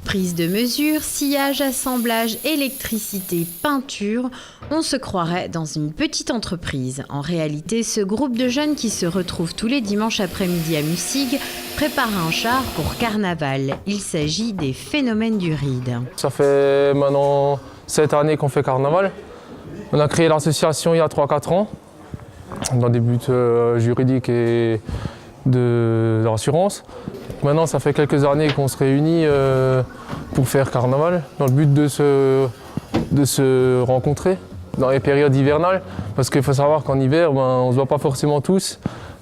Prise de mesure, sillage, assemblage, électricité, peinture, on se croirait dans une petite entreprise. En réalité, ce groupe de jeunes qui se retrouvent tous les dimanches après-midi à Mussig prépare un char pour carnaval. Il s'agit des Phénomènes du Ride. Ça fait maintenant 7 années qu'on fait carnaval. On a créé l'association il y a 3-4 ans, dans des buts juridiques et de l'assurance. Maintenant, ça fait quelques années qu'on se réunit pour faire carnaval, dans le but de se rencontrer dans les périodes hivernales. Parce qu'il faut savoir qu'en hiver, on ne se voit pas forcément tous.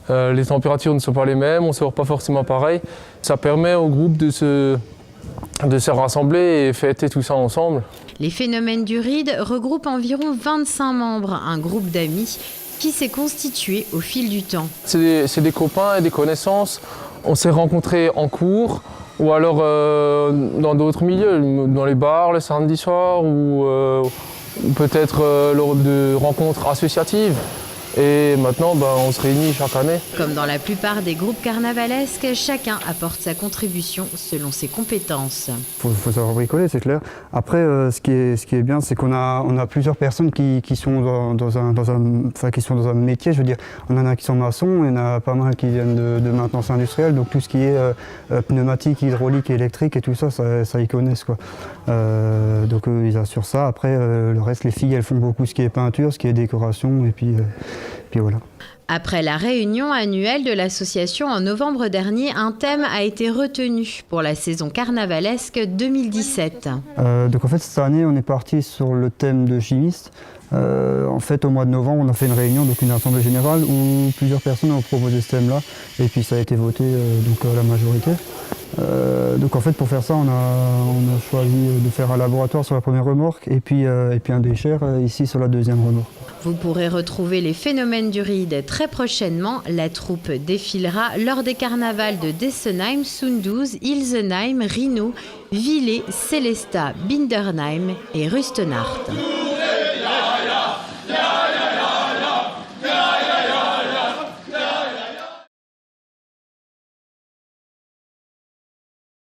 Les températures ne sont pas les mêmes, on ne se voit pas forcément pareil. Ça permet au groupe de se rassembler et fêter tout ça ensemble. Les Phénomènes du Ride regroupent environ 25 membres, un groupe d'amis qui s'est constitué au fil du temps. C'est des copains et des connaissances. On s'est rencontrés en cours ou alors dans d'autres milieux, dans les bars le samedi soir ou peut-être lors de rencontres associatives. Et maintenant, on se réunit chaque année. Comme dans la plupart des groupes carnavalesques, chacun apporte sa contribution selon ses compétences. Faut savoir bricoler, c'est clair. Après, ce qui est bien, c'est qu'on a plusieurs personnes qui sont dans un métier. Je veux dire, on en a qui sont maçons, il y en a pas mal qui viennent de maintenance industrielle. Donc tout ce qui est pneumatique, hydraulique, électrique et tout ça, ça ils connaissent, quoi. Donc ils assurent ça. Après, le reste, les filles, elles font beaucoup ce qui est peinture, ce qui est décoration, et puis voilà. Après la réunion annuelle de l'association en novembre dernier, un thème a été retenu pour la saison carnavalesque 2017. Donc en fait, cette année, on est parti sur le thème de chimiste. En fait, au mois de novembre, on a fait une réunion, donc une assemblée générale, où plusieurs personnes ont proposé ce thème-là, et puis ça a été voté donc à la majorité. Donc en fait, pour faire ça, on a choisi de faire un laboratoire sur la première remorque, et puis un bécher ici sur la deuxième remorque. Vous pourrez retrouver les Phénomènes du Ride très prochainement. La troupe défilera lors des carnavals de Dessenheim, Sundus, Ilsenheim, Rhino, Villers, Sélestat, Bindernheim et Rustenart.